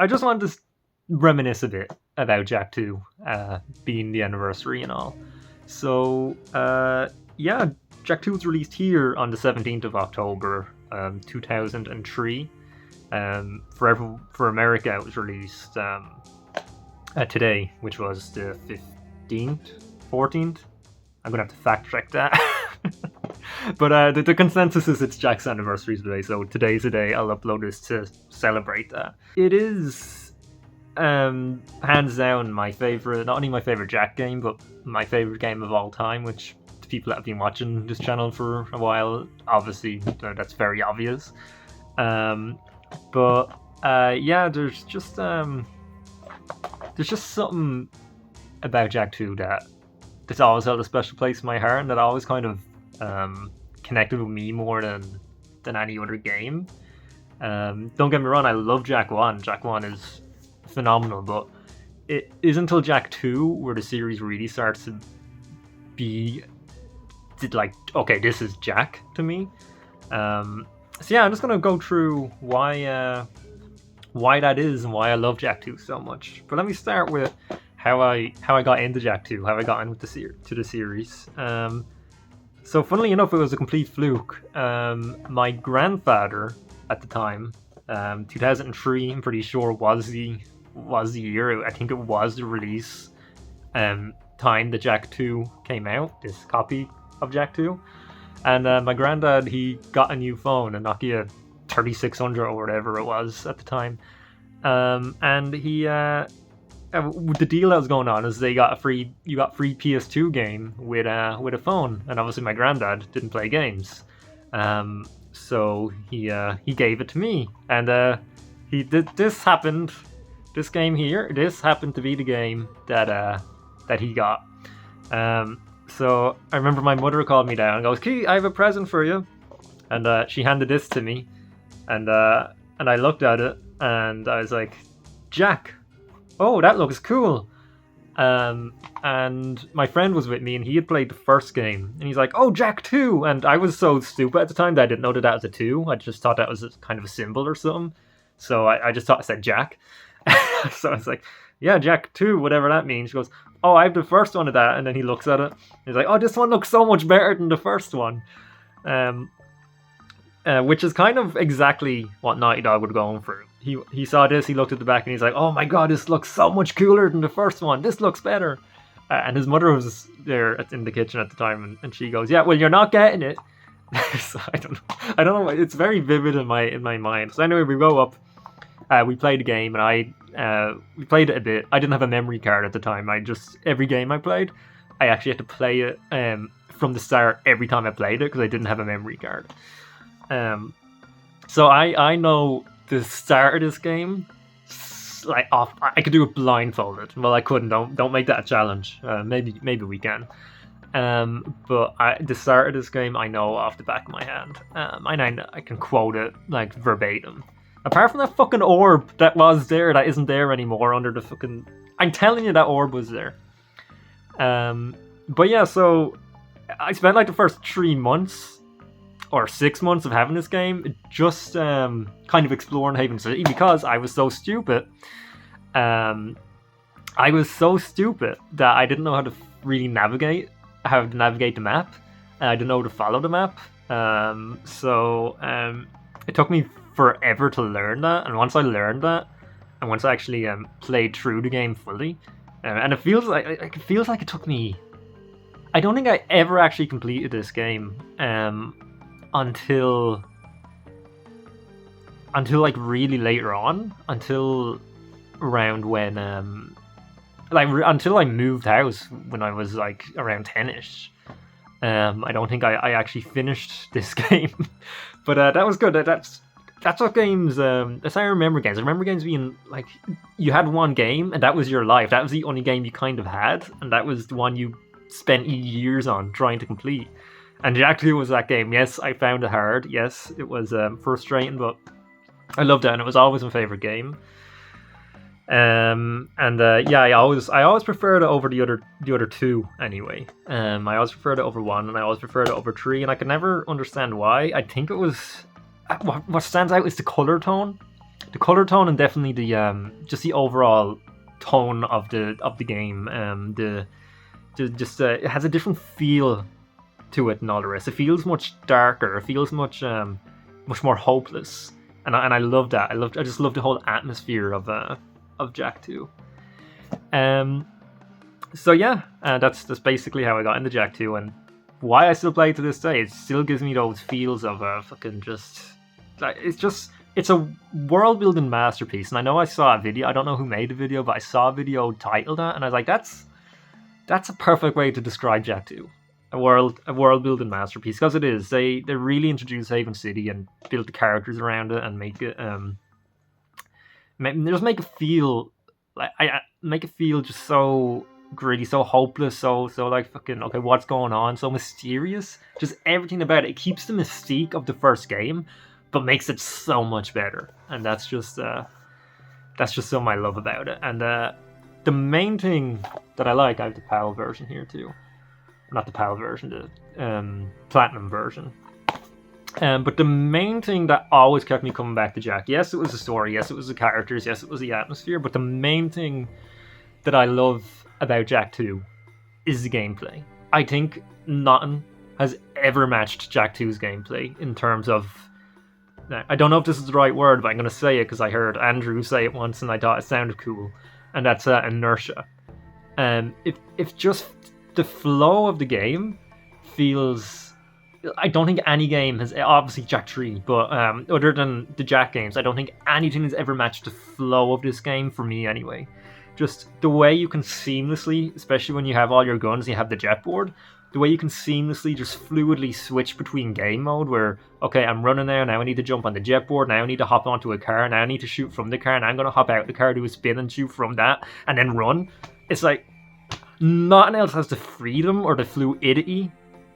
I just wanted to reminisce a bit about Jak 2 being the anniversary and all. So, yeah, Jak 2 was released here on the 17th of October, 2003. For America, it was released today, which was the 15th, 14th. I'm gonna have to fact check that. But the consensus is it's Jak's anniversary today, so today's the day I'll upload this to celebrate that. It is hands down my favorite, not only my favorite Jak game, but my favorite game of all time, which to people that have been watching this channel for a while, obviously that's very obvious. Yeah, there's just something about Jak 2 that's always held a special place in my heart, and that always kind of connected with me more than any other game. Don't get me wrong, I love Jak 1. Jak 1 is phenomenal, but it isn't until Jak 2 where the series really starts to be like, okay, this is Jak to me. So yeah, I'm just gonna go through why that is and why I love Jak 2 so much. But let me start with how I got into Jak 2, how I got into the series. So funnily enough, it was a complete fluke. My grandfather at the time, 2003, I'm pretty sure was the year. I think it was the release time that Jak 2 came out. This copy of Jak 2, and my granddad, he got a new phone, a Nokia 3600 or whatever it was at the time, and he. The deal that was going on is you got free PS2 game with a phone, and obviously my granddad didn't play games, so he gave it to me, and this game here. This happened to be the game that he got. So I remember my mother called me down and goes, "Key, I have a present for you," and she handed this to me, and I looked at it and I was like, "Jak. Oh, that looks cool." And my friend was with me, and he had played the first game, and he's like, "Oh, Jak 2," and I was so stupid at the time that I didn't know that was a 2. I just thought that was kind of a symbol or something, so I just thought it said Jak. So I was like, "Yeah, Jak 2, whatever that means." She goes, "Oh, I have the first one of that," and then he looks at it, he's like, "Oh, this one looks so much better than the first one," which is kind of exactly what Naughty Dog would go for. He saw this, he looked at the back, and he's like, "Oh my god, this looks so much cooler than the first one. This looks better." And his mother was there in the kitchen at the time, and she goes, "Yeah, well, you're not getting it." So I don't know. It's very vivid in my mind. So anyway, we go up, we played the game, and we played it a bit. I didn't have a memory card at the time. Every game I played, I actually had to play it from the start every time I played it because I didn't have a memory card. So I know the start of this game, like off. I could do it blindfolded. Well, I couldn't. Don't make that a challenge. Maybe we can. But the start of this game, I know off the back of my hand. And I can quote it like verbatim. Apart from that fucking orb that was there, that isn't there anymore under the fucking. I'm telling you, that orb was there. But yeah, so I spent like the first 3 months or 6 months of having this game just kind of exploring Haven City because I was so stupid. I was so stupid that I didn't know how to really navigate the map. I didn't know how to follow the map. So it took me forever to learn that. And once I learned that, and once I actually played through the game fully, and it feels like it took me. I don't think I ever actually completed this game until like really later on, until around when until I moved house when I was like around 10ish. I don't think I actually finished this game, but that was good. That's what games. That's how I remember games. I remember games being like you had one game and that was your life. That was the only game you kind of had, and that was the one you spent years on trying to complete. And Jak 2 was that game. Yes, I found it hard. Yes, it was frustrating, but I loved it, and it was always my favorite game. Yeah, I always preferred it over the other two anyway. I always preferred it over 1, and I always preferred it over 3, and I could never understand why. I think it was what stands out is the color tone. the color tone and definitely the just the overall tone of the game. It has a different feel to it and all the rest. It feels much darker. It feels much more hopeless, and I love that. I just love the whole atmosphere of Jak II. So yeah, that's basically how I got into Jak II, and why I still play it to this day. It still gives me those feels of fucking just like it's a world building masterpiece. And I know I saw a video. I don't know who made the video, but I saw a video titled that, and I was like, that's a perfect way to describe Jak II. A world building masterpiece, because it is. They really introduced Haven City and built the characters around it and make it just make it feel like make it feel just so gritty, so hopeless, so like fucking okay, what's going on? So mysterious. Just everything about it. It keeps the mystique of the first game, but makes it so much better. And that's just something I love about it. And the main thing that I like, I have the PAL version here too. Not the PAL version, the Platinum version. But the main thing that always kept me coming back to Jak, yes, it was the story, yes, it was the characters, yes, it was the atmosphere, but the main thing that I love about Jak II is the gameplay. I think nothing has ever matched Jak II's gameplay in terms of... Now, I don't know if this is the right word, but I'm going to say it because I heard Andrew say it once and I thought it sounded cool, and that's inertia. If just the flow of the game feels... I don't think any game has... Obviously Jak 3, but other than the Jak games, I don't think anything has ever matched the flow of this game, for me anyway. Just the way you can seamlessly, especially when you have all your guns and you have the jet board, the way you can seamlessly just fluidly switch between game mode where, okay, I'm running now I need to jump on the jet board, now I need to hop onto a car, now I need to shoot from the car, and I'm going to hop out the car, do a spin and shoot from that, and then run. It's like, nothing else has the freedom or the fluidity.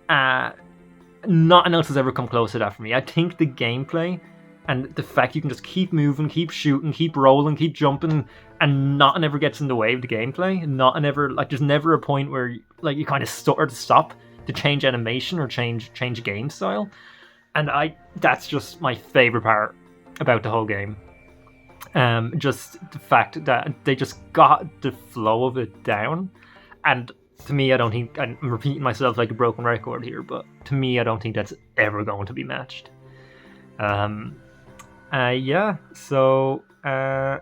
Nothing else has ever come close to that for me. I think the gameplay and the fact you can just keep moving, keep shooting, keep rolling, keep jumping, and nothing ever gets in the way of the gameplay. Nothing ever, like, there's never a point where like you kind of stutter to stop to change animation or change game style. And that's just my favorite part about the whole game. Just the fact that they just got the flow of it down. And to me, I don't think, I'm repeating myself like a broken record here, but to me, I don't think that's ever going to be matched. Yeah, so I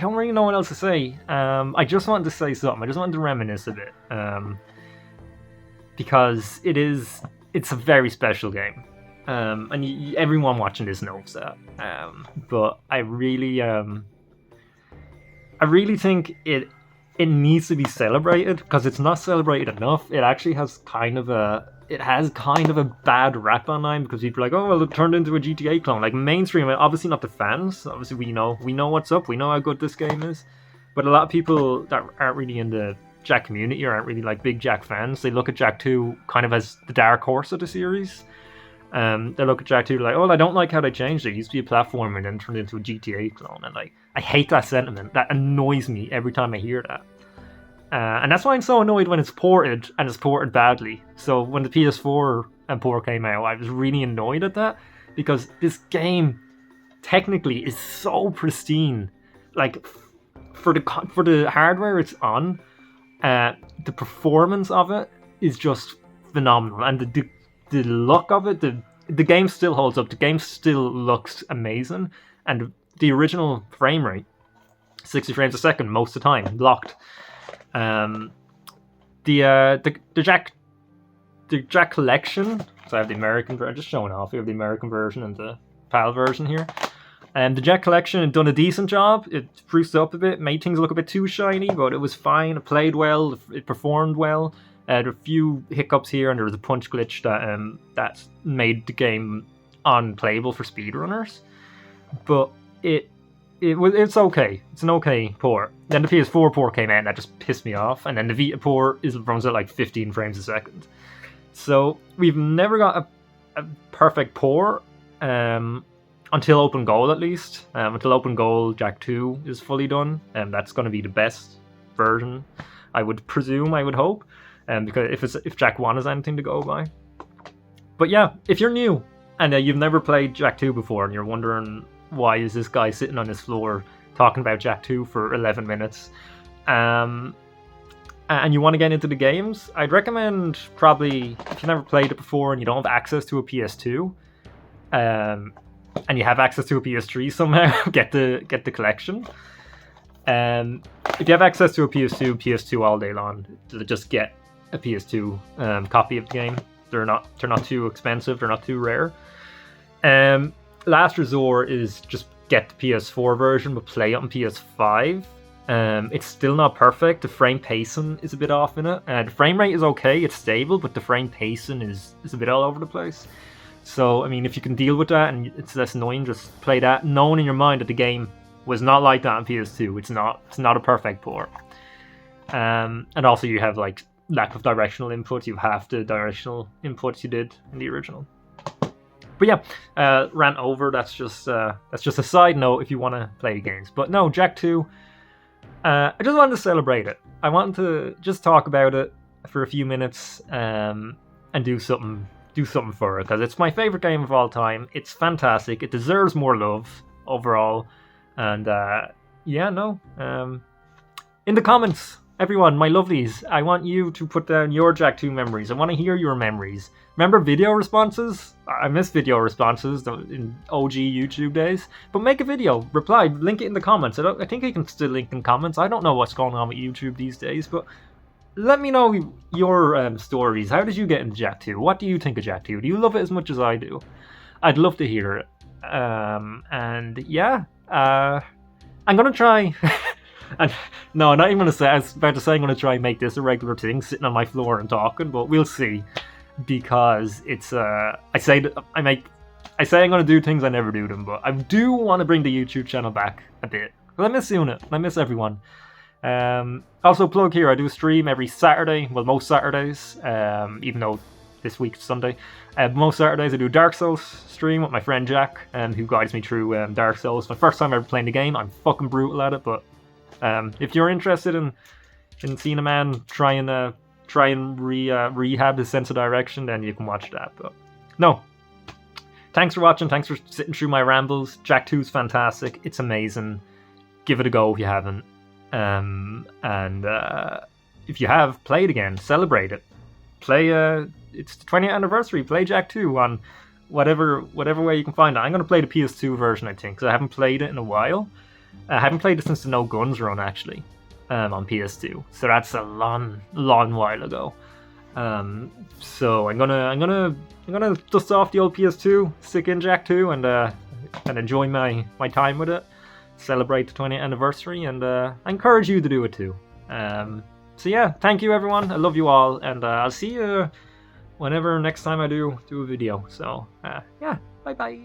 don't really know what else to say. I just wanted to say something. I just wanted to reminisce a bit, because it's a very special game, and everyone watching this knows that. But I really think it needs to be celebrated, because it's not celebrated enough. It actually has kind of a bad rap online, because people are like, oh well, it turned into a GTA clone. Like mainstream, obviously not the fans. Obviously we know what's up. We know how good this game is. But a lot of people that aren't really in the Jak community or aren't really like big Jak fans, they look at Jak 2 kind of as the dark horse of the series. They look at Jak 2 like, oh, I don't like how they changed it. It used to be a platformer and then turned into a GTA clone. And like, I hate that sentiment. That annoys me every time I hear that. And that's why I'm so annoyed when it's ported, and it's ported badly. So when the PS4 port came out, I was really annoyed at that, because this game technically is so pristine. Like, for the hardware it's on, the performance of it is just phenomenal, and the look of it, the game still holds up. The game still looks amazing, and the original frame rate, 60 frames a second most of the time, locked. The Jak collection. So I have the American version, just showing off. We have the American version and the PAL version here. The Jak collection had done a decent job. It spruced up a bit, made things look a bit too shiny, but it was fine. It played well. It performed well. There were a few hiccups here, and there was a punch glitch that made the game unplayable for speedrunners. But it's okay. It's an okay port. Then the PS4 port came out and that just pissed me off. And then the Vita port runs at like 15 frames a second. So we've never got a perfect port until Open Goal, at least. Until Open Goal Jak 2 is fully done. That's going to be the best version, I would presume, I would hope. Because if Jak 1 is anything to go by. But yeah, if you're new and you've never played Jak 2 before and you're wondering why is this guy sitting on his floor talking about Jak 2 for 11 minutes? And you want to get into the games, I'd recommend probably, if you've never played it before and you don't have access to a PS2, and you have access to a PS3 somehow, get the collection. If you have access to a PS2 all day long, just get a PS2 copy of the game. They're not too expensive. They're not too rare. Last resort is just get the PS4 version, but play it on PS5. It's still not perfect. The frame pacing is a bit off in it. The frame rate is okay. It's stable, but the frame pacing is a bit all over the place. So, I mean, if you can deal with that and it's less annoying, just play that, knowing in your mind that the game was not like that on PS2. It's not a perfect port. And also you have like lack of directional input. You have the directional inputs you did in the original. But yeah, rant over. That's just a side note if you want to play games. But no, Jak 2. I just wanted to celebrate it. I wanted to just talk about it for a few minutes and do something for it, because it's my favorite game of all time. It's fantastic. It deserves more love overall. And in the comments, everyone, my lovelies, I want you to put down your Jak II memories. I want to hear your memories. Remember video responses? I miss video responses in OG YouTube days. But make a video, reply, link it in the comments. I think you can still link in comments. I don't know what's going on with YouTube these days, but let me know your stories. How did you get into Jak II? What do you think of Jak II? Do you love it as much as I do? I'd love to hear it. And yeah, I'm gonna try. And no, I'm not even gonna say. I was about to say I'm gonna try and make this a regular thing, sitting on my floor and talking, but we'll see. Because it's I say I'm gonna do things, I never do them, but I do want to bring the YouTube channel back a bit. I miss doing it. I miss everyone. Also, plug here, I do a stream every Saturday. Well, most Saturdays, even though this week's Sunday. Most Saturdays I do Dark Souls stream with my friend Jack, who guides me through Dark Souls. My first time ever playing the game. I'm fucking brutal at it, but if you're interested in seeing a man try and rehab his sense of direction, then you can watch that. But no, thanks for watching. Thanks for sitting through my rambles. Jak 2's fantastic. It's amazing. Give it a go if you haven't. And if you have, play it again. Celebrate it. Play it's the 20th anniversary. Play Jak 2 on whatever way you can find it. I'm going to play the PS2 version, I think, because I haven't played it in a while. I haven't played it since the No Guns run, actually, on PS2. So that's a long while ago. So I'm gonna dust off the old PS2, stick in Jak 2, and enjoy my time with it. Celebrate the 20th anniversary, and I encourage you to do it too. So yeah, thank you everyone. I love you all, and I'll see you whenever next time I do a video. So yeah, bye bye.